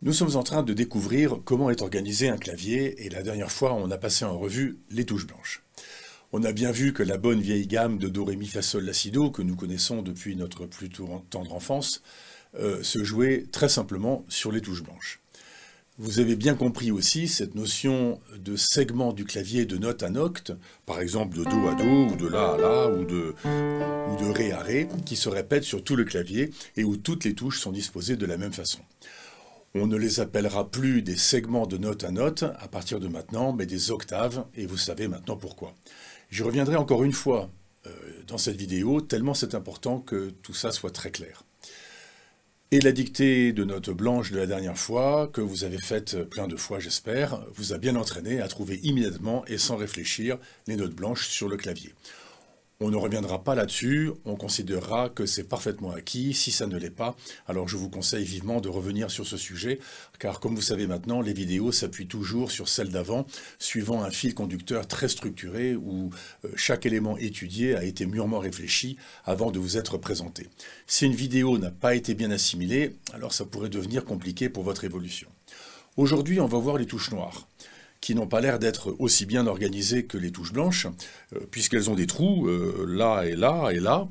Nous sommes en train de découvrir comment est organisé un clavier et la dernière fois on a passé en revue les touches blanches. On a bien vu que la bonne vieille gamme de Do, Ré, Mi, Fa, Sol, La, Si, Do que nous connaissons depuis notre plus tendre enfance se jouait très simplement sur les touches blanches. Vous avez bien compris aussi cette notion de segment du clavier de note à note, par exemple de Do à Do, ou de La à La, ou de Ré à Ré, qui se répète sur tout le clavier et où toutes les touches sont disposées de la même façon. On ne les appellera plus des segments de note à note à partir de maintenant, mais des octaves, et vous savez maintenant pourquoi. J'y reviendrai encore une fois dans cette vidéo, tellement c'est important que tout ça soit très clair. Et la dictée de notes blanches de la dernière fois, que vous avez faite plein de fois j'espère, vous a bien entraîné à trouver immédiatement et sans réfléchir les notes blanches sur le clavier. On ne reviendra pas là-dessus, on considérera que c'est parfaitement acquis. Si ça ne l'est pas, alors je vous conseille vivement de revenir sur ce sujet, car comme vous savez maintenant, les vidéos s'appuient toujours sur celles d'avant, suivant un fil conducteur très structuré où chaque élément étudié a été mûrement réfléchi avant de vous être présenté. Si une vidéo n'a pas été bien assimilée, alors ça pourrait devenir compliqué pour votre évolution. Aujourd'hui, on va voir les touches noires, qui n'ont pas l'air d'être aussi bien organisées que les touches blanches, puisqu'elles ont des trous, là et là et là.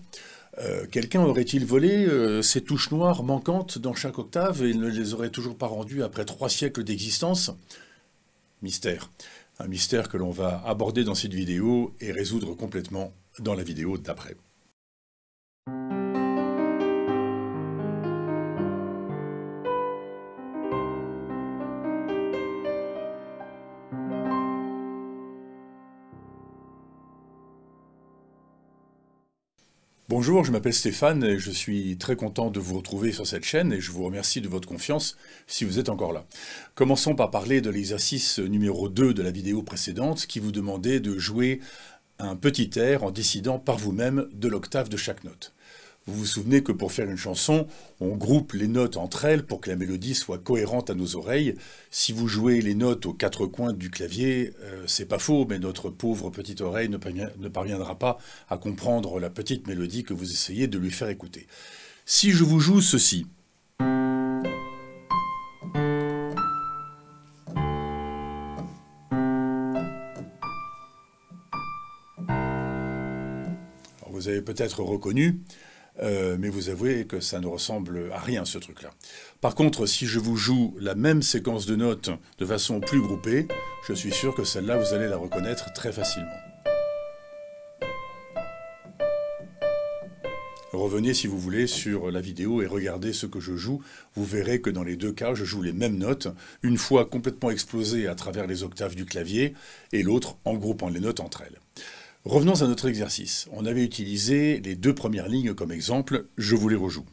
Quelqu'un aurait-il volé ces touches noires manquantes dans chaque octave et ne les aurait toujours pas rendues après 3 siècles d'existence? Mystère. Un mystère que l'on va aborder dans cette vidéo et résoudre complètement dans la vidéo d'après. Bonjour, je m'appelle Stéphane et je suis très content de vous retrouver sur cette chaîne et je vous remercie de votre confiance si vous êtes encore là. Commençons par parler de l'exercice numéro 2 de la vidéo précédente qui vous demandait de jouer un petit air en décidant par vous-même de l'octave de chaque note. Vous vous souvenez que pour faire une chanson, on groupe les notes entre elles pour que la mélodie soit cohérente à nos oreilles. Si vous jouez les notes aux 4 coins du clavier, c'est pas faux, mais notre pauvre petite oreille ne parviendra pas à comprendre la petite mélodie que vous essayez de lui faire écouter. Si je vous joue ceci, alors vous avez peut-être reconnu, mais vous avouez que ça ne ressemble à rien ce truc-là. Par contre, si je vous joue la même séquence de notes de façon plus groupée, je suis sûr que celle-là, vous allez la reconnaître très facilement. Revenez si vous voulez sur la vidéo et regardez ce que je joue. Vous verrez que dans les deux cas, je joue les mêmes notes, une fois complètement explosées à travers les octaves du clavier, et l'autre en groupant les notes entre elles. Revenons à notre exercice. On avait utilisé les 2 premières lignes comme exemple, je vous les rejoue.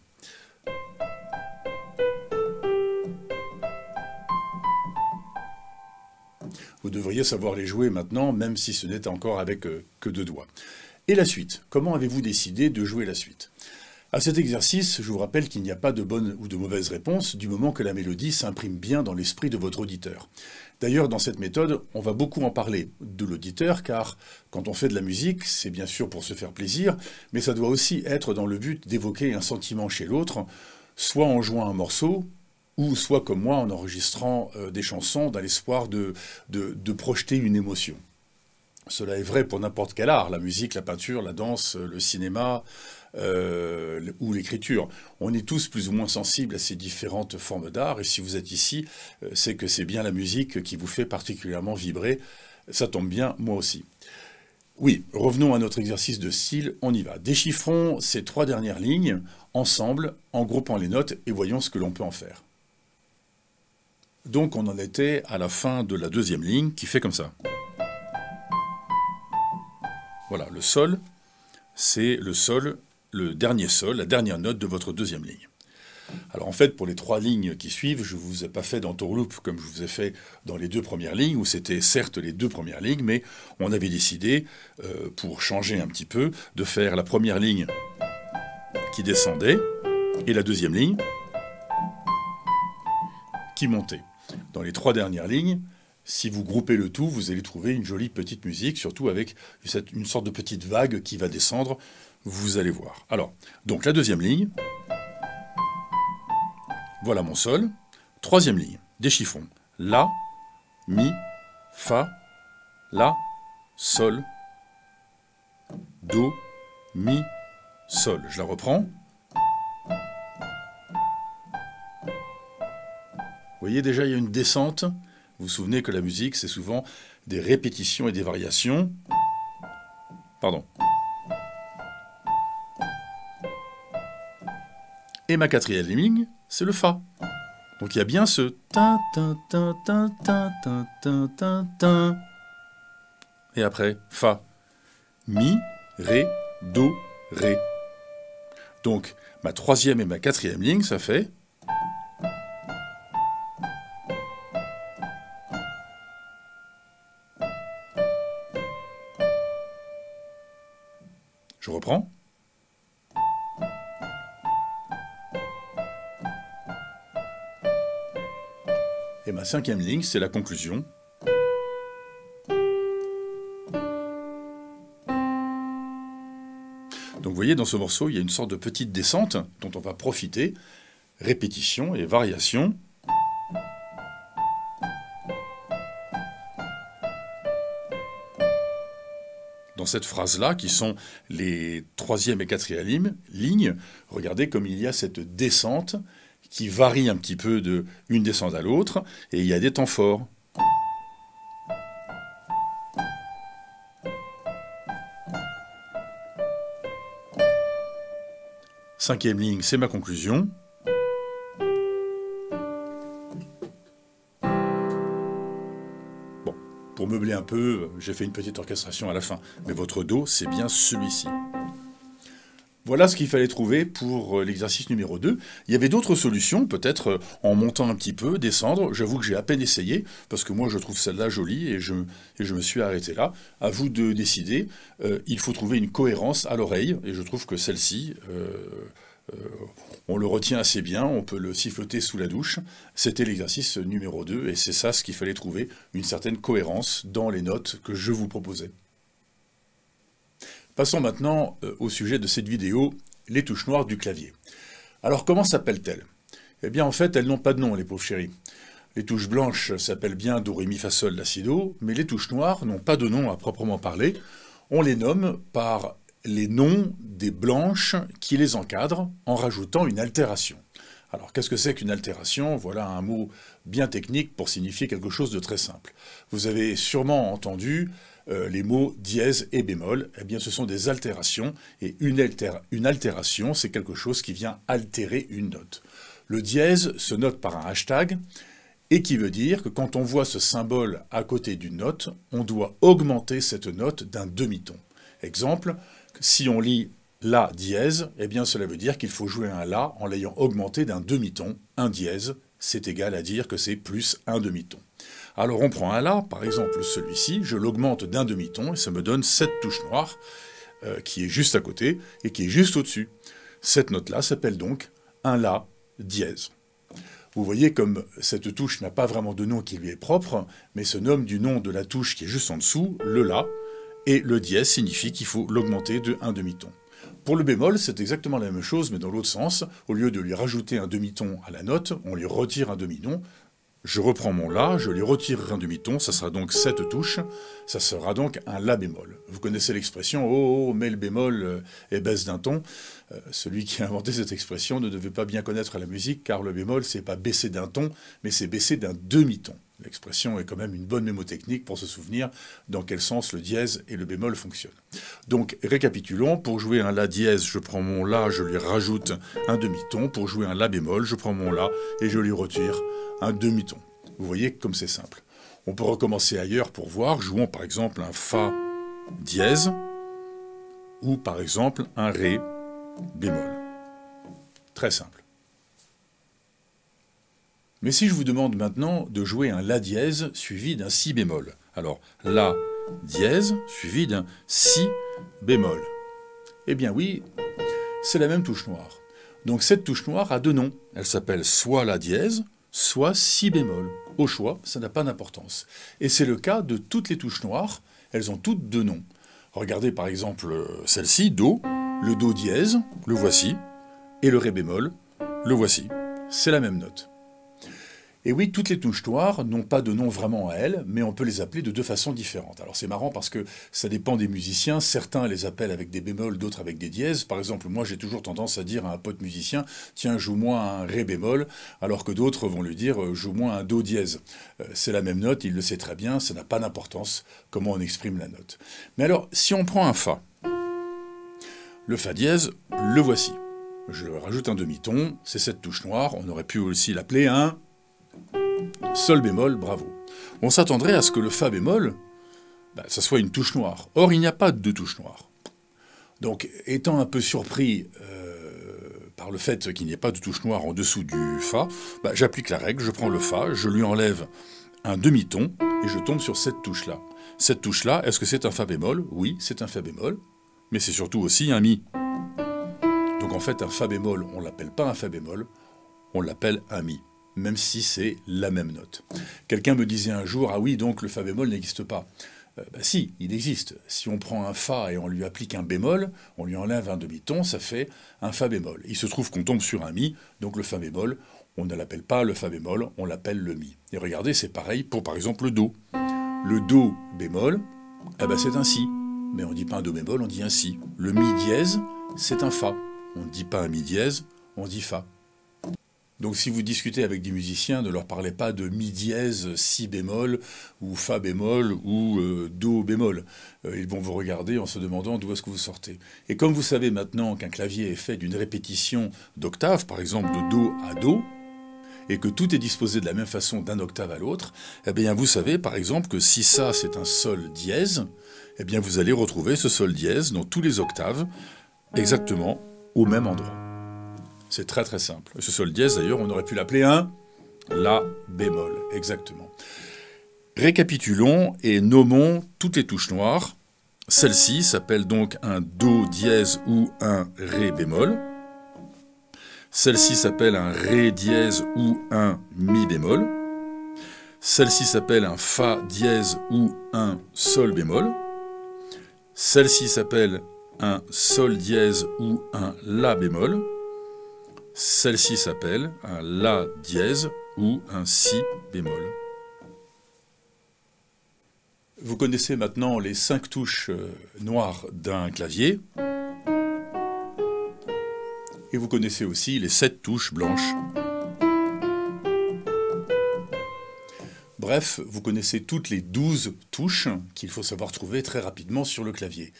Vous devriez savoir les jouer maintenant, même si ce n'est encore avec que 2 doigts. Et la suite, comment avez-vous décidé de jouer la suite? À cet exercice, je vous rappelle qu'il n'y a pas de bonne ou de mauvaise réponse du moment que la mélodie s'imprime bien dans l'esprit de votre auditeur. D'ailleurs, dans cette méthode, on va beaucoup en parler de l'auditeur, car quand on fait de la musique, c'est bien sûr pour se faire plaisir, mais ça doit aussi être dans le but d'évoquer un sentiment chez l'autre, soit en jouant un morceau, ou soit comme moi en enregistrant des chansons dans l'espoir de projeter une émotion. Cela est vrai pour n'importe quel art, la musique, la peinture, la danse, le cinéma ou l'écriture. On est tous plus ou moins sensibles à ces différentes formes d'art, et si vous êtes ici, c'est que c'est bien la musique qui vous fait particulièrement vibrer. Ça tombe bien, moi aussi. Oui, revenons à notre exercice de style, on y va. Déchiffrons ces 3 dernières lignes ensemble, en groupant les notes, et voyons ce que l'on peut en faire. Donc on en était à la fin de la 2e ligne, qui fait comme ça. Voilà, le sol, c'est le sol, le dernier sol, la dernière note de votre 2e ligne. Alors en fait, pour les 3 lignes qui suivent, je ne vous ai pas fait d'entourloupe comme je vous ai fait dans les 2 premières lignes, où c'était certes les 2 premières lignes, mais on avait décidé, pour changer un petit peu, de faire la première ligne qui descendait, et la 2e ligne qui montait. Dans les 3 dernières lignes, si vous groupez le tout, vous allez trouver une jolie petite musique, surtout avec une sorte de petite vague qui va descendre, vous allez voir. Alors, donc la 2e ligne, voilà mon sol, Troisième ligne, déchiffrons. La, mi, fa, la, sol, do, mi, sol. Je la reprends. Vous voyez déjà, il y a une descente. Vous vous souvenez que la musique, c'est souvent des répétitions et des variations. Pardon. Et ma quatrième ligne, c'est le fa. Donc il y a bien ce tin tin tin tin tin tin tin tin tin. Et après, fa. Mi, ré, do, ré. Donc ma troisième et ma quatrième ligne, ça fait... Je reprends. Et ma cinquième ligne, c'est la conclusion. Donc vous voyez, dans ce morceau, il y a une sorte de petite descente dont on va profiter. Répétition et variation. Dans cette phrase-là, qui sont les troisième et quatrième lignes, regardez comme il y a cette descente qui varie un petit peu d'une descente à l'autre, et il y a des temps forts. Cinquième ligne, c'est ma conclusion. Bon, pour meubler un peu, j'ai fait une petite orchestration à la fin, mais votre do, c'est bien celui-ci. Voilà ce qu'il fallait trouver pour l'exercice numéro 2. Il y avait d'autres solutions, peut-être en montant un petit peu, descendre. J'avoue que j'ai à peine essayé, parce que moi je trouve celle-là jolie et je me suis arrêté là. À vous de décider. Il faut trouver une cohérence à l'oreille, et je trouve que celle-ci, on le retient assez bien, on peut le siffloter sous la douche. C'était l'exercice numéro 2, et c'est ça ce qu'il fallait trouver, une certaine cohérence dans les notes que je vous proposais. Passons maintenant au sujet de cette vidéo, les touches noires du clavier. Alors comment s'appellent-elles? Eh bien en fait, elles n'ont pas de nom, les pauvres chéris. Les touches blanches s'appellent bien do, ré, mi, fa, sol, la, si, do, mais les touches noires n'ont pas de nom à proprement parler. On les nomme par les noms des blanches qui les encadrent en rajoutant une altération. Alors qu'est-ce que c'est qu'une altération? Voilà un mot bien technique pour signifier quelque chose de très simple. Vous avez sûrement entendu les mots dièse et bémol. Eh bien ce sont des altérations, et une altération, c'est quelque chose qui vient altérer une note. Le dièse se note par un hashtag, et qui veut dire que quand on voit ce symbole à côté d'une note, on doit augmenter cette note d'un demi-ton. Exemple, si on lit la dièse, eh bien cela veut dire qu'il faut jouer un la en l'ayant augmenté d'un demi-ton. Un dièse, c'est égal à dire que c'est plus un demi-ton. Alors on prend un la, par exemple celui-ci, je l'augmente d'un demi-ton et ça me donne cette touche noire qui est juste à côté et qui est juste au-dessus. Cette note-là s'appelle donc un la dièse. Vous voyez comme cette touche n'a pas vraiment de nom qui lui est propre, mais se nomme du nom de la touche qui est juste en dessous, le la, et le dièse signifie qu'il faut l'augmenter de un demi-ton. Pour le bémol, c'est exactement la même chose, mais dans l'autre sens. Au lieu de lui rajouter un demi-ton à la note, on lui retire un demi-ton. Je reprends mon la, je lui retire un demi-ton, ça sera donc cette touche, ça sera donc un la bémol. Vous connaissez l'expression « Oh, mets le bémol et baisse d'un ton ». Celui qui a inventé cette expression ne devait pas bien connaître la musique, car le bémol, c'est pas baisser d'un ton, mais c'est baisser d'un demi-ton. L'expression est quand même une bonne mémotechnique pour se souvenir dans quel sens le dièse et le bémol fonctionnent. Donc, récapitulons. Pour jouer un la dièse, je prends mon la, je lui rajoute un demi-ton. Pour jouer un la bémol, je prends mon la et je lui retire un demi-ton. Vous voyez comme c'est simple. On peut recommencer ailleurs pour voir. Jouons par exemple un fa dièse ou par exemple un ré bémol. Très simple. Mais si je vous demande maintenant de jouer un la dièse suivi d'un si bémol, alors la dièse suivi d'un si bémol, eh bien oui, c'est la même touche noire. Donc cette touche noire a deux noms. Elle s'appelle soit la dièse, soit si bémol. Au choix, ça n'a pas d'importance. Et c'est le cas de toutes les touches noires, elles ont toutes deux noms. Regardez par exemple celle-ci, do, le do dièse, le voici, et le ré bémol, le voici. C'est la même note. Et oui, toutes les touches noires n'ont pas de nom vraiment à elles, mais on peut les appeler de deux façons différentes. Alors c'est marrant parce que ça dépend des musiciens, certains les appellent avec des bémols, d'autres avec des dièses. Par exemple, moi j'ai toujours tendance à dire à un pote musicien, tiens, joue-moi un ré bémol, alors que d'autres vont lui dire, joue-moi un do dièse. C'est la même note, il le sait très bien, ça n'a pas d'importance comment on exprime la note. Mais alors, si on prend un fa, le fa dièse, le voici. Je rajoute un demi-ton, c'est cette touche noire, on aurait pu aussi l'appeler un sol bémol, bravo. On s'attendrait à ce que le fa bémol, ça soit une touche noire. Or, il n'y a pas de touche noire. Donc, étant un peu surpris par le fait qu'il n'y ait pas de touche noire en dessous du fa, j'applique la règle, je prends le fa, je lui enlève un demi-ton et je tombe sur cette touche-là. Cette touche-là, est-ce que c'est un fa bémol? Oui, c'est un fa bémol, mais c'est surtout aussi un mi. Donc en fait, un fa bémol, on ne l'appelle pas un fa bémol, on l'appelle un mi, même si c'est la même note. Quelqu'un me disait un jour, ah oui, donc le fa bémol n'existe pas. Si, il existe. Si on prend un fa et on lui applique un bémol, on lui enlève un demi-ton, ça fait un fa bémol. Il se trouve qu'on tombe sur un mi, donc le fa bémol, on ne l'appelle pas le fa bémol, on l'appelle le mi. Et regardez, c'est pareil pour par exemple le do. Le do bémol, c'est un si. Mais on ne dit pas un do bémol, on dit un si. Le mi dièse, c'est un fa. On ne dit pas un mi dièse, on dit fa. Donc si vous discutez avec des musiciens, ne leur parlez pas de mi dièse, si bémol, ou fa bémol, ou do bémol. Ils vont vous regarder en se demandant d'où est-ce que vous sortez. Et comme vous savez maintenant qu'un clavier est fait d'une répétition d'octaves, par exemple de do à do, et que tout est disposé de la même façon d'un octave à l'autre, eh bien vous savez par exemple que si ça c'est un sol dièse, eh bien vous allez retrouver ce sol dièse dans tous les octaves, exactement au même endroit. C'est très très simple. Ce sol dièse, d'ailleurs, on aurait pu l'appeler un la bémol, exactement. Récapitulons et nommons toutes les touches noires. Celle-ci s'appelle donc un do dièse ou un ré bémol. Celle-ci s'appelle un ré dièse ou un mi bémol. Celle-ci s'appelle un fa dièse ou un sol bémol. Celle-ci s'appelle un sol dièse ou un la bémol. Celle-ci s'appelle un la dièse ou un si bémol. Vous connaissez maintenant les 5 touches noires d'un clavier. Et vous connaissez aussi les 7 touches blanches. Bref, vous connaissez toutes les 12 touches qu'il faut savoir trouver très rapidement sur le clavier.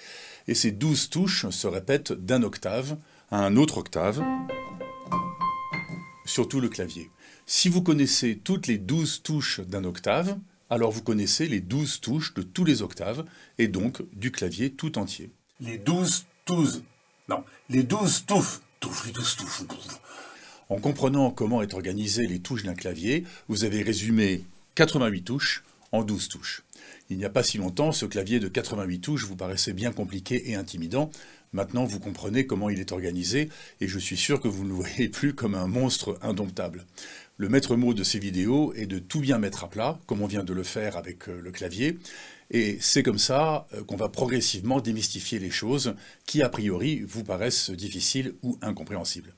Et ces 12 touches se répètent d'un octave à un autre octave sur tout le clavier. Si vous connaissez toutes les 12 touches d'un octave, alors vous connaissez les 12 touches de tous les octaves, et donc du clavier tout entier. Les 12 touches. En comprenant comment est organisées les touches d'un clavier, vous avez résumé 88 touches en 12 touches. Il n'y a pas si longtemps, ce clavier de 88 touches vous paraissait bien compliqué et intimidant. Maintenant, vous comprenez comment il est organisé, et je suis sûr que vous ne le voyez plus comme un monstre indomptable. Le maître mot de ces vidéos est de tout bien mettre à plat, comme on vient de le faire avec le clavier, et c'est comme ça qu'on va progressivement démystifier les choses qui, a priori, vous paraissent difficiles ou incompréhensibles.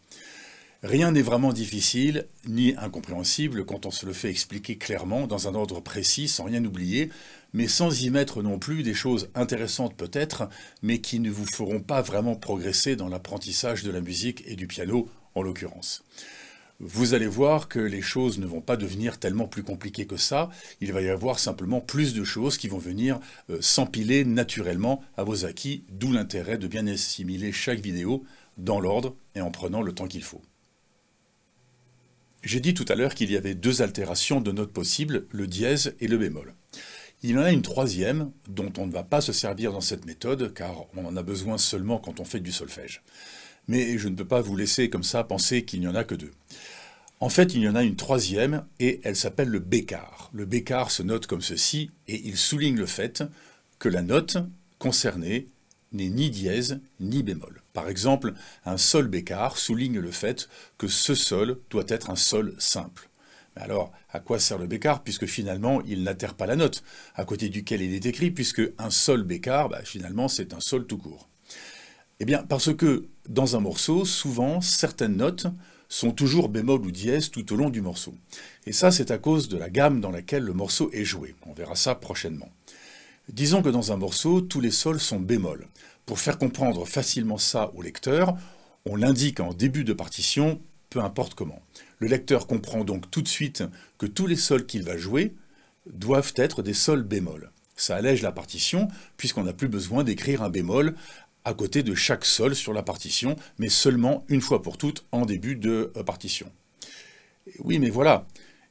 Rien n'est vraiment difficile ni incompréhensible quand on se le fait expliquer clairement, dans un ordre précis, sans rien oublier, mais sans y mettre non plus des choses intéressantes peut-être, mais qui ne vous feront pas vraiment progresser dans l'apprentissage de la musique et du piano en l'occurrence. Vous allez voir que les choses ne vont pas devenir tellement plus compliquées que ça, il va y avoir simplement plus de choses qui vont venir s'empiler naturellement à vos acquis, d'où l'intérêt de bien assimiler chaque vidéo dans l'ordre et en prenant le temps qu'il faut. J'ai dit tout à l'heure qu'il y avait 2 altérations de notes possibles, le dièse et le bémol. Il y en a une troisième dont on ne va pas se servir dans cette méthode car on en a besoin seulement quand on fait du solfège. Mais je ne peux pas vous laisser comme ça penser qu'il n'y en a que 2. En fait, il y en a une troisième et elle s'appelle le bécard. Le bécard se note comme ceci et il souligne le fait que la note concernée n'est ni dièse ni bémol. Par exemple, un sol bécard souligne le fait que ce sol doit être un sol simple. Mais alors, à quoi sert le bécard puisque finalement il n'altère pas la note, à côté duquel il est écrit, puisque un sol bécard, finalement c'est un sol tout court. Eh bien, parce que dans un morceau, souvent, certaines notes sont toujours bémol ou dièse tout au long du morceau. Et ça, c'est à cause de la gamme dans laquelle le morceau est joué. On verra ça prochainement. Disons que dans un morceau, tous les sols sont bémol. Pour faire comprendre facilement ça au lecteur, on l'indique en début de partition, peu importe comment. Le lecteur comprend donc tout de suite que tous les sols qu'il va jouer doivent être des sols bémol. Ça allège la partition, puisqu'on n'a plus besoin d'écrire un bémol à côté de chaque sol sur la partition, mais seulement une fois pour toutes en début de partition. Oui, mais voilà.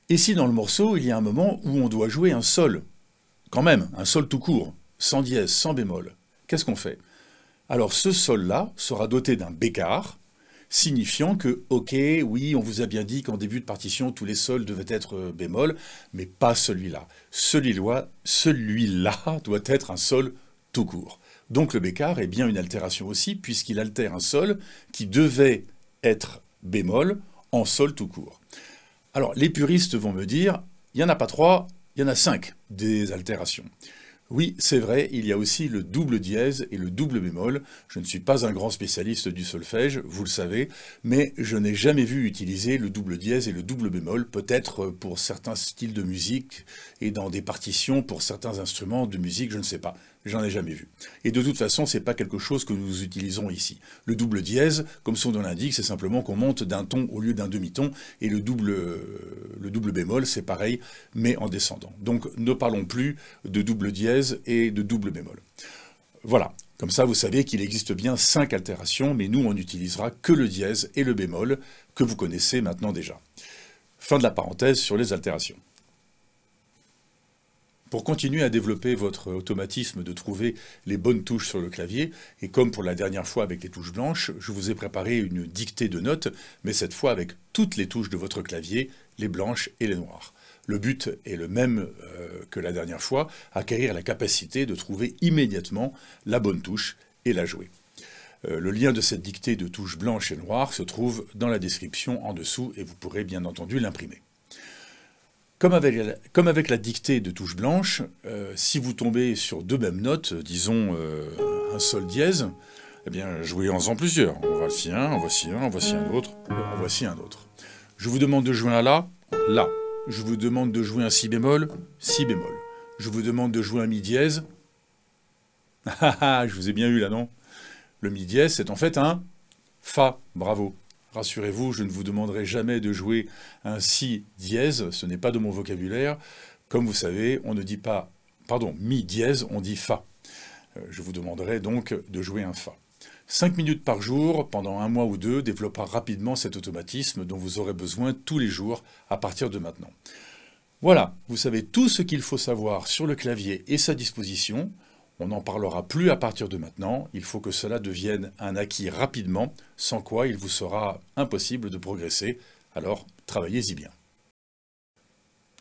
Et si dans le morceau, il y a un moment où on doit jouer un sol, quand même, un sol tout court, sans dièse, sans bémol, qu'est-ce qu'on fait? Alors ce sol-là sera doté d'un bécard, signifiant que, ok, oui, on vous a bien dit qu'en début de partition, tous les sols devaient être bémol, mais pas celui-là. Celui-là doit être un sol tout court. Donc le bécard est bien une altération aussi, puisqu'il altère un sol qui devait être bémol en sol tout court. Alors les puristes vont me dire, il n'y en a pas 3, il y en a 5 des altérations. Oui, c'est vrai, il y a aussi le double dièse et le double bémol. Je ne suis pas un grand spécialiste du solfège, vous le savez, mais je n'ai jamais vu utiliser le double dièse et le double bémol, peut-être pour certains styles de musique et dans des partitions pour certains instruments de musique, je ne sais pas. J'en ai jamais vu. Et de toute façon, c'est pas quelque chose que nous utilisons ici. Le double dièse, comme son nom l'indique, c'est simplement qu'on monte d'un ton au lieu d'un demi-ton, et le double bémol, c'est pareil, mais en descendant. Donc ne parlons plus de double dièse et de double bémol. Voilà, comme ça vous savez qu'il existe bien 5 altérations, mais nous on n'utilisera que le dièse et le bémol, que vous connaissez maintenant déjà. Fin de la parenthèse sur les altérations. Pour continuer à développer votre automatisme de trouver les bonnes touches sur le clavier, et comme pour la dernière fois avec les touches blanches, je vous ai préparé une dictée de notes, mais cette fois avec toutes les touches de votre clavier, les blanches et les noires. Le but est le même que la dernière fois, acquérir la capacité de trouver immédiatement la bonne touche et la jouer. Le lien de cette dictée de touches blanches et noires se trouve dans la description en dessous, et vous pourrez bien entendu l'imprimer. Comme avec la dictée de touches blanches, si vous tombez sur deux mêmes notes, disons un sol dièse, eh bien jouez-en plusieurs. En voici un, en voici un, en voici un autre, en voici un autre. Je vous demande de jouer un La, La. Je vous demande de jouer un Si bémol, Si bémol. Je vous demande de jouer un Mi dièse. Je vous ai bien eu là, non? Le Mi dièse, c'est en fait un Fa, bravo. Rassurez-vous, je ne vous demanderai jamais de jouer un Si dièse, ce n'est pas de mon vocabulaire. Comme vous savez, on ne dit pas, pardon, Mi dièse, on dit Fa. Je vous demanderai donc de jouer un Fa. 5 minutes par jour, pendant 1 mois ou 2, développera rapidement cet automatisme dont vous aurez besoin tous les jours à partir de maintenant. Voilà, vous savez tout ce qu'il faut savoir sur le clavier et sa disposition. On n'en parlera plus à partir de maintenant, il faut que cela devienne un acquis rapidement, sans quoi il vous sera impossible de progresser, alors travaillez-y bien.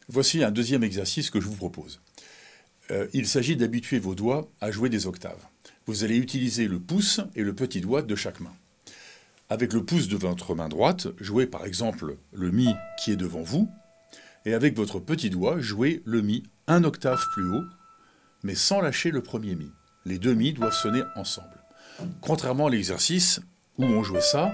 Voici un deuxième exercice que je vous propose. Il s'agit d'habituer vos doigts à jouer des octaves. Vous allez utiliser le pouce et le petit doigt de chaque main. Avec le pouce de votre main droite, jouez par exemple le Mi qui est devant vous, et avec votre petit doigt, jouez le Mi un octave plus haut, mais sans lâcher le premier Mi. Les deux Mi doivent sonner ensemble. Contrairement à l'exercice où on jouait ça,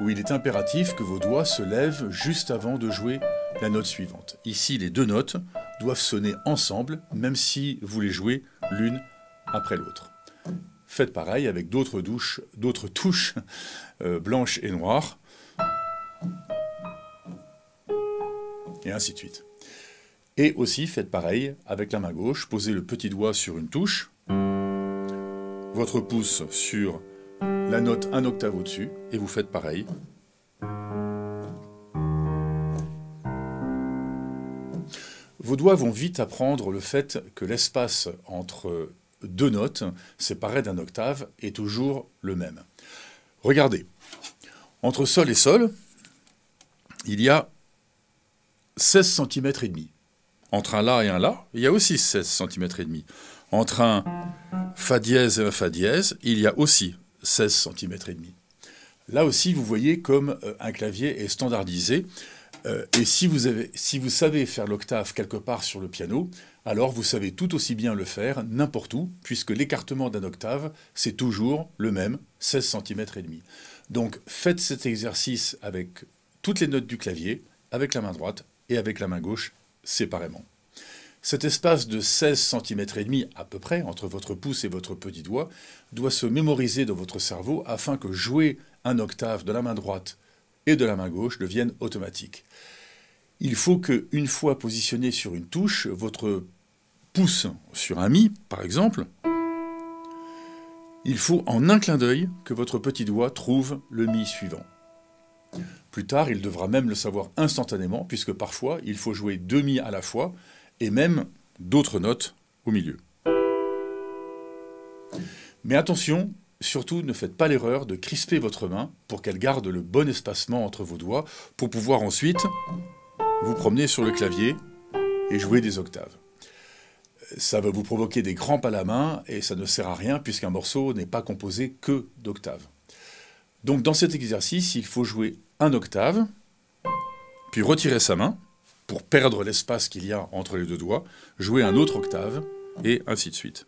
où il est impératif que vos doigts se lèvent juste avant de jouer la note suivante. Ici, les deux notes doivent sonner ensemble, même si vous les jouez l'une après l'autre. Faites pareil avec d'autres touches blanches et noires, et ainsi de suite. Et aussi, faites pareil avec la main gauche, posez le petit doigt sur une touche, votre pouce sur la note un octave au-dessus, et vous faites pareil. Vos doigts vont vite apprendre le fait que l'espace entre deux notes, séparées d'un octave, est toujours le même. Regardez, entre sol et sol, il y a 16 cm et demi. Entre un La et un La, il y a aussi 16 cm et demi. Entre un Fa dièse et un Fa dièse, il y a aussi 16 cm et demi. Là aussi, vous voyez comme un clavier est standardisé. Et si vous savez faire l'octave quelque part sur le piano, alors vous savez tout aussi bien le faire n'importe où, puisque l'écartement d'un octave, c'est toujours le même, 16 cm et demi. Donc faites cet exercice avec toutes les notes du clavier, avec la main droite et avec la main gauche séparément. Cet espace de 16 cm et demi à peu près entre votre pouce et votre petit doigt doit se mémoriser dans votre cerveau afin que jouer un octave de la main droite et de la main gauche devienne automatique. Il faut qu'une fois positionné sur une touche, votre pouce sur un mi par exemple, il faut en un clin d'œil que votre petit doigt trouve le mi suivant. Plus tard, il devra même le savoir instantanément, puisque parfois, il faut jouer 2 mi à la fois, et même d'autres notes au milieu. Mais attention, surtout ne faites pas l'erreur de crisper votre main pour qu'elle garde le bon espacement entre vos doigts, pour pouvoir ensuite vous promener sur le clavier et jouer des octaves. Ça va vous provoquer des crampes à la main, et ça ne sert à rien, puisqu'un morceau n'est pas composé que d'octaves. Donc dans cet exercice, il faut jouer un octave, puis retirer sa main, pour perdre l'espace qu'il y a entre les deux doigts, jouer un autre octave, et ainsi de suite.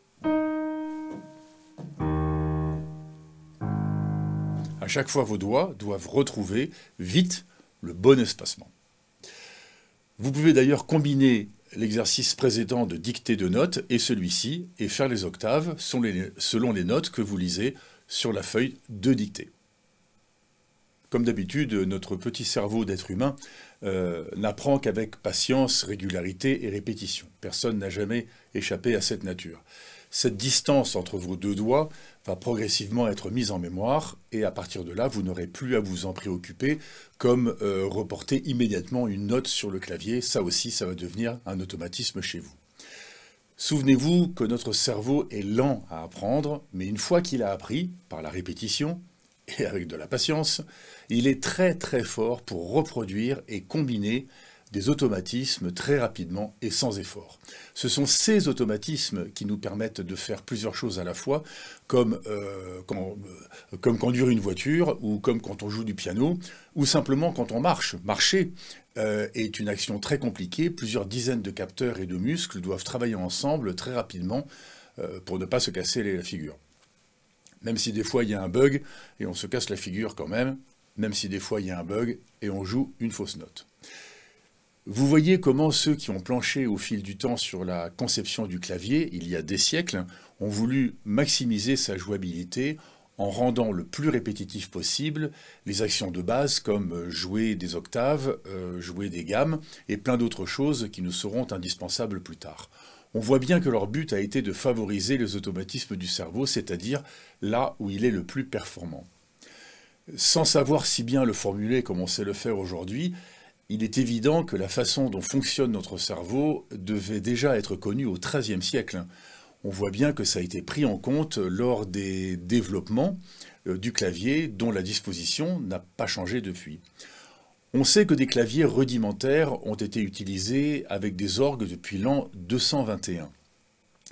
À chaque fois, vos doigts doivent retrouver vite le bon espacement. Vous pouvez d'ailleurs combiner l'exercice précédent de dictée de notes et celui-ci, et faire les octaves selon les notes que vous lisez sur la feuille de dictée. Comme d'habitude, notre petit cerveau d'être humain n'apprend qu'avec patience, régularité et répétition. Personne n'a jamais échappé à cette nature. Cette distance entre vos deux doigts va progressivement être mise en mémoire, et à partir de là, vous n'aurez plus à vous en préoccuper, comme reporter immédiatement une note sur le clavier. Ça aussi, ça va devenir un automatisme chez vous. Souvenez-vous que notre cerveau est lent à apprendre, mais une fois qu'il a appris, par la répétition, et avec de la patience, il est très très fort pour reproduire et combiner des automatismes très rapidement et sans effort. Ce sont ces automatismes qui nous permettent de faire plusieurs choses à la fois, comme conduire une voiture, ou comme quand on joue du piano, ou simplement quand on marche. Marcher est une action très compliquée, plusieurs dizaines de capteurs et de muscles doivent travailler ensemble très rapidement pour ne pas se casser la figure. Même si des fois il y a un bug et on se casse la figure quand même, même si des fois il y a un bug et on joue une fausse note. Vous voyez comment ceux qui ont planché au fil du temps sur la conception du clavier, il y a des siècles, ont voulu maximiser sa jouabilité en rendant le plus répétitif possible les actions de base comme jouer des octaves, jouer des gammes et plein d'autres choses qui nous seront indispensables plus tard. On voit bien que leur but a été de favoriser les automatismes du cerveau, c'est-à-dire là où il est le plus performant. Sans savoir si bien le formuler comme on sait le faire aujourd'hui, il est évident que la façon dont fonctionne notre cerveau devait déjà être connue au XIIIe siècle. On voit bien que ça a été pris en compte lors des développements du clavier dont la disposition n'a pas changé depuis. On sait que des claviers rudimentaires ont été utilisés avec des orgues depuis l'an 221.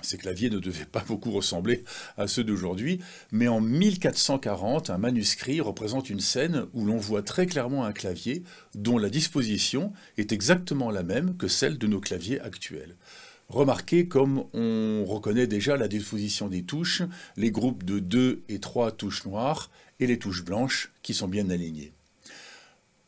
Ces claviers ne devaient pas beaucoup ressembler à ceux d'aujourd'hui, mais en 1440, un manuscrit représente une scène où l'on voit très clairement un clavier dont la disposition est exactement la même que celle de nos claviers actuels. Remarquez comme on reconnaît déjà la disposition des touches, les groupes de 2 et 3 touches noires et les touches blanches qui sont bien alignées.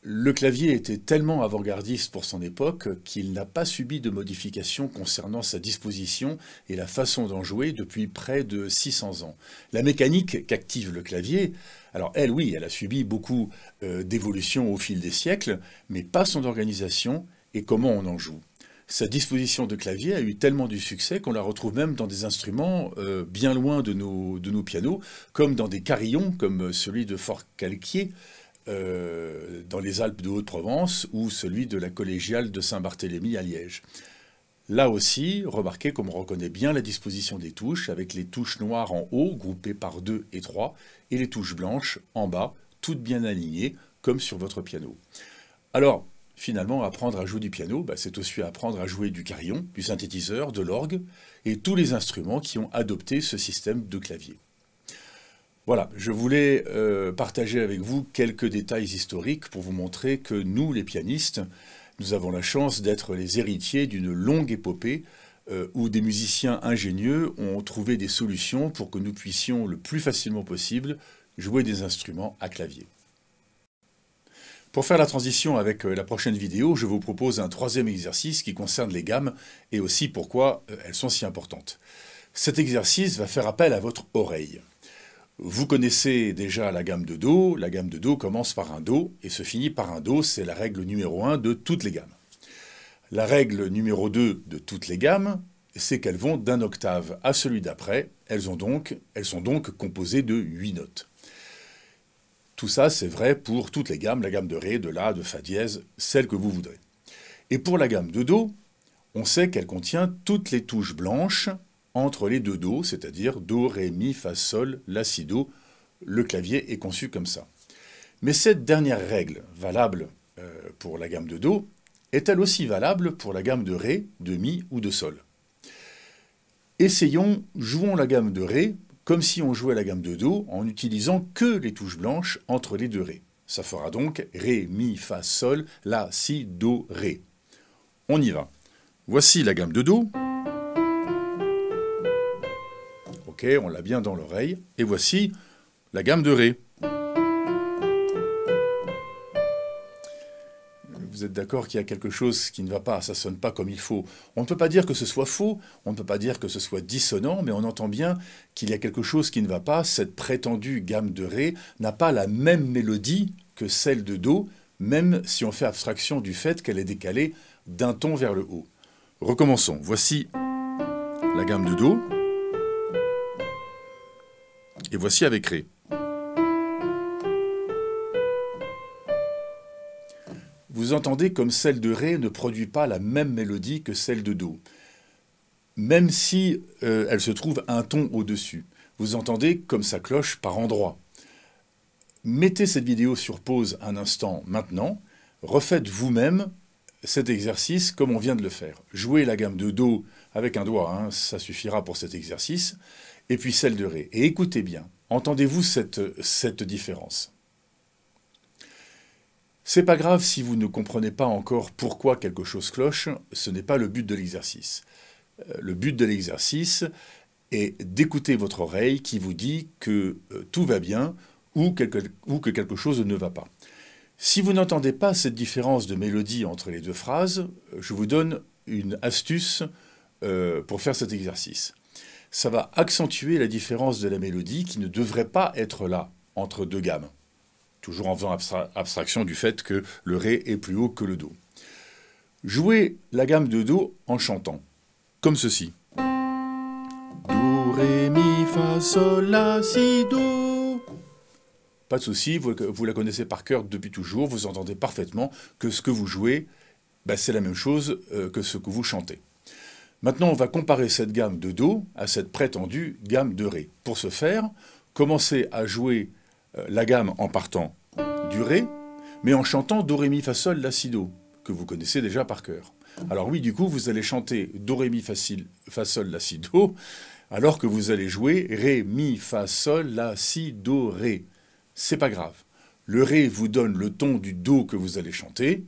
Le clavier était tellement avant-gardiste pour son époque qu'il n'a pas subi de modifications concernant sa disposition et la façon d'en jouer depuis près de 600 ans. La mécanique qu'active le clavier, alors elle, oui, elle a subi beaucoup d'évolutions au fil des siècles, mais pas son organisation et comment on en joue. Sa disposition de clavier a eu tellement du succès qu'on la retrouve même dans des instruments bien loin de nos pianos, comme dans des carillons, comme celui de Forcalquier, dans les Alpes de Haute-Provence, ou celui de la collégiale de Saint-Barthélemy à Liège. Là aussi, remarquez comme on reconnaît bien la disposition des touches, avec les touches noires en haut, groupées par 2 et 3, et les touches blanches en bas, toutes bien alignées, comme sur votre piano. Alors, finalement, apprendre à jouer du piano, c'est aussi apprendre à jouer du carillon, du synthétiseur, de l'orgue, et tous les instruments qui ont adopté ce système de clavier. Voilà, je voulais partager avec vous quelques détails historiques pour vous montrer que nous, les pianistes, nous avons la chance d'être les héritiers d'une longue épopée où des musiciens ingénieux ont trouvé des solutions pour que nous puissions le plus facilement possible jouer des instruments à clavier. Pour faire la transition avec la prochaine vidéo, je vous propose un troisième exercice qui concerne les gammes et aussi pourquoi elles sont si importantes. Cet exercice va faire appel à votre oreille. Vous connaissez déjà la gamme de Do. La gamme de Do commence par un Do et se finit par un Do. C'est la règle numéro 1 de toutes les gammes. La règle numéro 2 de toutes les gammes, c'est qu'elles vont d'un octave à celui d'après. Elles sont donc composées de 8 notes. Tout ça, c'est vrai pour toutes les gammes, la gamme de Ré, de La, de Fa dièse, celle que vous voudrez. Et pour la gamme de Do, on sait qu'elle contient toutes les touches blanches entre les deux Do, c'est-à-dire Do, Ré, Mi, Fa, Sol, La, Si, Do. Le clavier est conçu comme ça. Mais cette dernière règle, valable pour la gamme de Do, est-elle aussi valable pour la gamme de Ré, de Mi ou de Sol? Jouons la gamme de Ré comme si on jouait la gamme de Do en n'utilisant que les touches blanches entre les deux Ré. Ça fera donc Ré, Mi, Fa, Sol, La, Si, Do, Ré. On y va. Voici la gamme de Do. Ok, on l'a bien dans l'oreille. Et voici la gamme de Ré. Vous êtes d'accord qu'il y a quelque chose qui ne va pas, ça ne sonne pas comme il faut. On ne peut pas dire que ce soit faux, on ne peut pas dire que ce soit dissonant, mais on entend bien qu'il y a quelque chose qui ne va pas. Cette prétendue gamme de Ré n'a pas la même mélodie que celle de Do, même si on fait abstraction du fait qu'elle est décalée d'un ton vers le haut. Recommençons. Voici la gamme de Do, et voici avec Ré. Vous entendez comme celle de Ré ne produit pas la même mélodie que celle de Do, même si elle se trouve un ton au-dessus. Vous entendez comme ça cloche par endroits. Mettez cette vidéo sur pause un instant maintenant, refaites vous-même cet exercice comme on vient de le faire. Jouez la gamme de Do avec un doigt, hein, ça suffira pour cet exercice, et puis celle de Ré. Et écoutez bien, entendez-vous cette différence? C'est pas grave si vous ne comprenez pas encore pourquoi quelque chose cloche, ce n'est pas le but de l'exercice. Le but de l'exercice est d'écouter votre oreille qui vous dit que tout va bien ou que quelque chose ne va pas. Si vous n'entendez pas cette différence de mélodie entre les deux phrases, je vous donne une astuce pour faire cet exercice. Ça va accentuer la différence de la mélodie qui ne devrait pas être là entre deux gammes. Toujours en faisant abstraction du fait que le Ré est plus haut que le Do. Jouez la gamme de Do en chantant, comme ceci. Do, Ré, Mi, Fa, Sol, La, Si, Do. Pas de souci, vous la connaissez par cœur depuis toujours, vous entendez parfaitement que ce que vous jouez, c'est la même chose que ce que vous chantez. Maintenant, on va comparer cette gamme de Do à cette prétendue gamme de Ré. Pour ce faire, commencez à jouer la gamme en partant du Ré, mais en chantant Do, Ré, Mi, Fa, Sol, La, Si, Do, que vous connaissez déjà par cœur. Alors oui, du coup, vous allez chanter Do, Ré, Mi, Fa, Sol, La, Si, Do, alors que vous allez jouer Ré, Mi, Fa, Sol, La, Si, Do, Ré. C'est pas grave. Le Ré vous donne le ton du Do que vous allez chanter.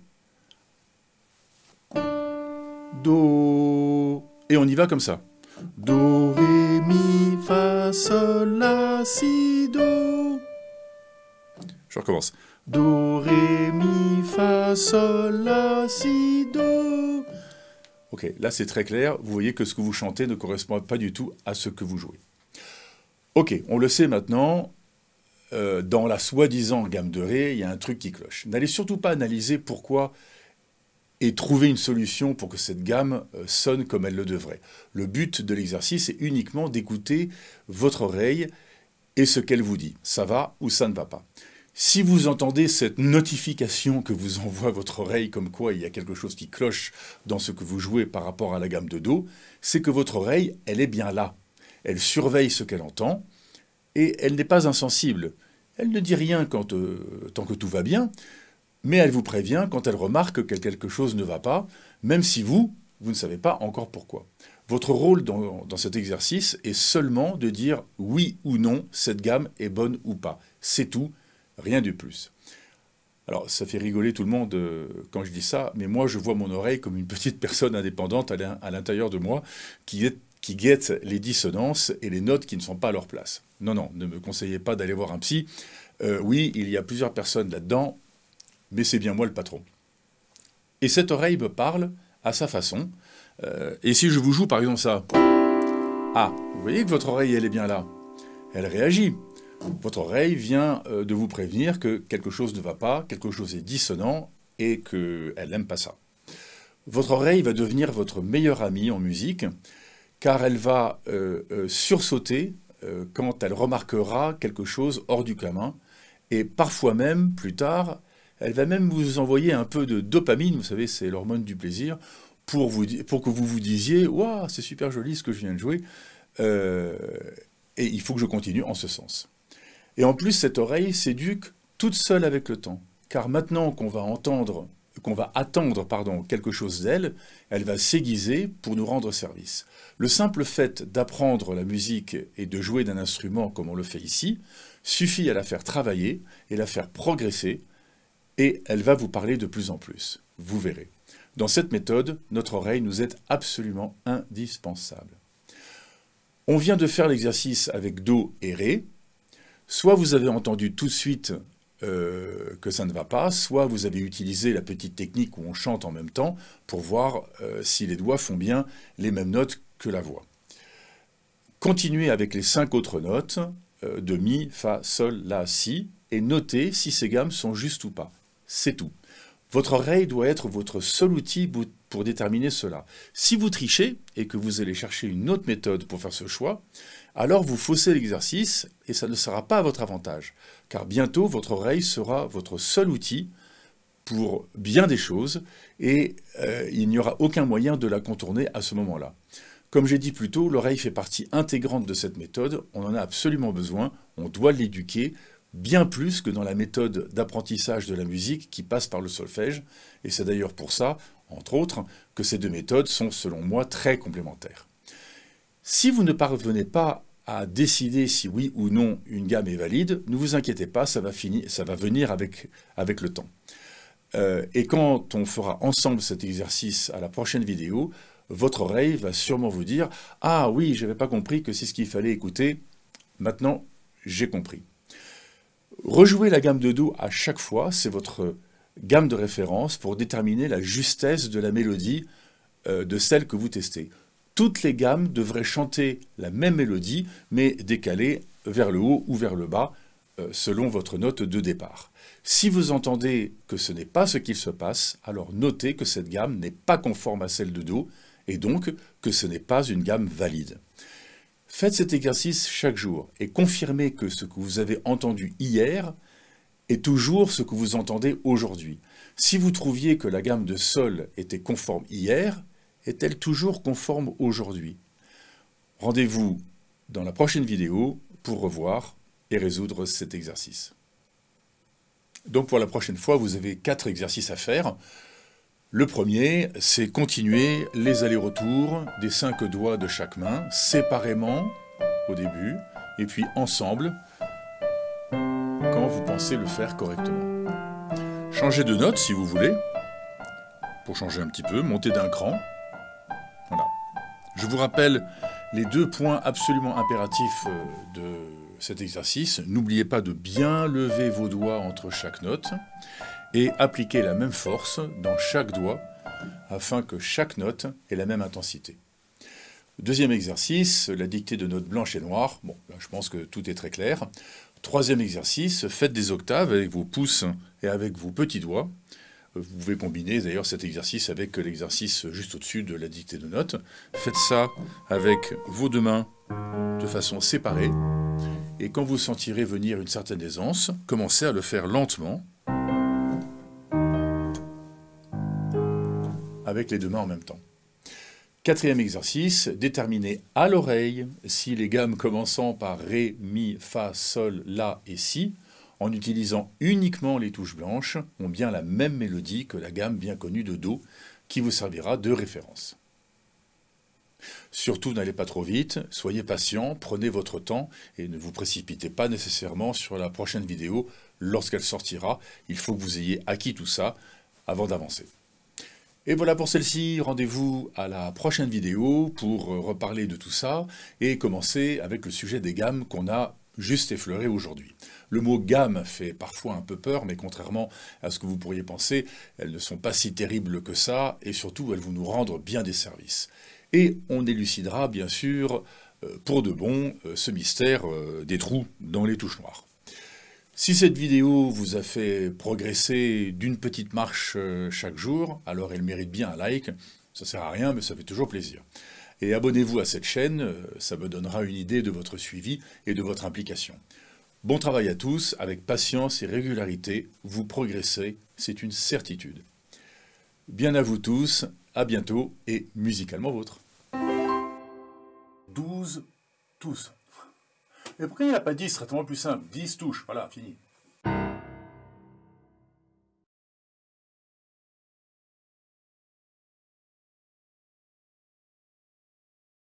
Do. Et on y va comme ça. Do, Ré, Mi, Fa, Sol, La, Si, Do. Je recommence. Do, Ré, Mi, Fa, Sol, La, Si, Do. Ok, là c'est très clair. Vous voyez que ce que vous chantez ne correspond pas du tout à ce que vous jouez. Ok, on le sait maintenant. Dans la soi-disant gamme de Ré, il y a un truc qui cloche. N'allez surtout pas analyser pourquoi et trouver une solution pour que cette gamme sonne comme elle le devrait. Le but de l'exercice est uniquement d'écouter votre oreille et ce qu'elle vous dit. Ça va ou ça ne va pas. Si vous entendez cette notification que vous envoie votre oreille comme quoi il y a quelque chose qui cloche dans ce que vous jouez par rapport à la gamme de Do, c'est que votre oreille, elle est bien là. Elle surveille ce qu'elle entend et elle n'est pas insensible. Elle ne dit rien tant que tout va bien, mais elle vous prévient quand elle remarque que quelque chose ne va pas, même si vous ne savez pas encore pourquoi. Votre rôle dans cet exercice est seulement de dire oui ou non, cette gamme est bonne ou pas. C'est tout, rien de plus. Alors, ça fait rigoler tout le monde quand je dis ça, mais moi, je vois mon oreille comme une petite personne indépendante à l'intérieur de moi qui qui guette les dissonances et les notes qui ne sont pas à leur place. Non, non, ne me conseillez pas d'aller voir un psy. Oui, il y a plusieurs personnes là-dedans, mais c'est bien moi le patron. Et cette oreille me parle à sa façon. Et si je vous joue par exemple ça, ah, vous voyez que votre oreille, elle est bien là. Elle réagit. Votre oreille vient de vous prévenir que quelque chose ne va pas, quelque chose est dissonant et qu'elle n'aime pas ça. Votre oreille va devenir votre meilleure amie en musique, car elle va sursauter quand elle remarquera quelque chose hors du commun, et parfois même, plus tard, elle va même vous envoyer un peu de dopamine, vous savez, c'est l'hormone du plaisir, pour que vous vous disiez « Waouh, c'est super joli ce que je viens de jouer et il faut que je continue en ce sens ». Et en plus, cette oreille s'éduque toute seule avec le temps, car maintenant qu'on va attendre quelque chose d'elle, elle va s'aiguiser pour nous rendre service. Le simple fait d'apprendre la musique et de jouer d'un instrument comme on le fait ici, suffit à la faire travailler et la faire progresser, et elle va vous parler de plus en plus. Vous verrez. Dans cette méthode, notre oreille nous est absolument indispensable. On vient de faire l'exercice avec Do et Ré. Soit vous avez entendu tout de suite que ça ne va pas, soit vous avez utilisé la petite technique où on chante en même temps pour voir si les doigts font bien les mêmes notes que la voix. Continuez avec les 5 autres notes de Mi, Fa, Sol, La, Si et notez si ces gammes sont justes ou pas. C'est tout. Votre oreille doit être votre seul outil pour déterminer cela. Si vous trichez et que vous allez chercher une autre méthode pour faire ce choix, alors vous faussez l'exercice et ça ne sera pas à votre avantage. Car bientôt, votre oreille sera votre seul outil pour bien des choses et il n'y aura aucun moyen de la contourner à ce moment-là. Comme j'ai dit plus tôt, l'oreille fait partie intégrante de cette méthode, on en a absolument besoin, on doit l'éduquer, bien plus que dans la méthode d'apprentissage de la musique qui passe par le solfège, et c'est d'ailleurs pour ça, entre autres, que ces deux méthodes sont, selon moi, très complémentaires. Si vous ne parvenez pas à décider si oui ou non une gamme est valide, ne vous inquiétez pas, ça va venir avec le temps. Et quand on fera ensemble cet exercice à la prochaine vidéo, votre oreille va sûrement vous dire « Ah oui, je n'avais pas compris que c'est ce qu'il fallait écouter, maintenant j'ai compris ». Rejouer la gamme de Do à chaque fois, c'est votre gamme de référence pour déterminer la justesse de la mélodie de celle que vous testez. Toutes les gammes devraient chanter la même mélodie, mais décalée vers le haut ou vers le bas, selon votre note de départ. Si vous entendez que ce n'est pas ce qu'il se passe, alors notez que cette gamme n'est pas conforme à celle de Do, et donc que ce n'est pas une gamme valide. Faites cet exercice chaque jour et confirmez que ce que vous avez entendu hier est toujours ce que vous entendez aujourd'hui. Si vous trouviez que la gamme de Sol était conforme hier, est-elle toujours conforme aujourd'hui? Rendez-vous dans la prochaine vidéo pour revoir et résoudre cet exercice. Donc pour la prochaine fois, vous avez 4 exercices à faire. Le premier, c'est continuer les allers-retours des 5 doigts de chaque main, séparément au début, et puis ensemble, quand vous pensez le faire correctement. Changez de note si vous voulez, pour changer un petit peu, montez d'un cran. Voilà. Je vous rappelle les 2 points absolument impératifs de cet exercice. N'oubliez pas de bien lever vos doigts entre chaque note, et appliquer la même force dans chaque doigt afin que chaque note ait la même intensité. Deuxième exercice, la dictée de notes blanches et noires. Bon, là, je pense que tout est très clair. Troisième exercice, faites des octaves avec vos pouces et avec vos petits doigts. Vous pouvez combiner d'ailleurs cet exercice avec l'exercice juste au-dessus de la dictée de notes. Faites ça avec vos 2 mains de façon séparée. Et quand vous sentirez venir une certaine aisance, commencez à le faire lentement, avec les 2 mains en même temps. Quatrième exercice, déterminez à l'oreille si les gammes commençant par Ré, Mi, Fa, Sol, La et Si, en utilisant uniquement les touches blanches, ont bien la même mélodie que la gamme bien connue de Do, qui vous servira de référence. Surtout n'allez pas trop vite, soyez patient, prenez votre temps et ne vous précipitez pas nécessairement sur la prochaine vidéo lorsqu'elle sortira. Il faut que vous ayez acquis tout ça avant d'avancer. Et voilà pour celle-ci, rendez-vous à la prochaine vidéo pour reparler de tout ça et commencer avec le sujet des gammes qu'on a juste effleuré aujourd'hui. Le mot gamme fait parfois un peu peur, mais contrairement à ce que vous pourriez penser, elles ne sont pas si terribles que ça, et surtout elles vont nous rendre bien des services. Et on élucidera bien sûr, pour de bon, ce mystère des trous dans les touches noires. Si cette vidéo vous a fait progresser d'une petite marche chaque jour, alors elle mérite bien un like. Ça sert à rien, mais ça fait toujours plaisir. Et abonnez-vous à cette chaîne, ça me donnera une idée de votre suivi et de votre implication. Bon travail à tous, avec patience et régularité, vous progressez, c'est une certitude. Bien à vous tous, à bientôt et musicalement vôtre. 12, tous. Et pourquoi il n'y a pas 10, ce serait tellement plus simple. 10 touches, voilà, fini.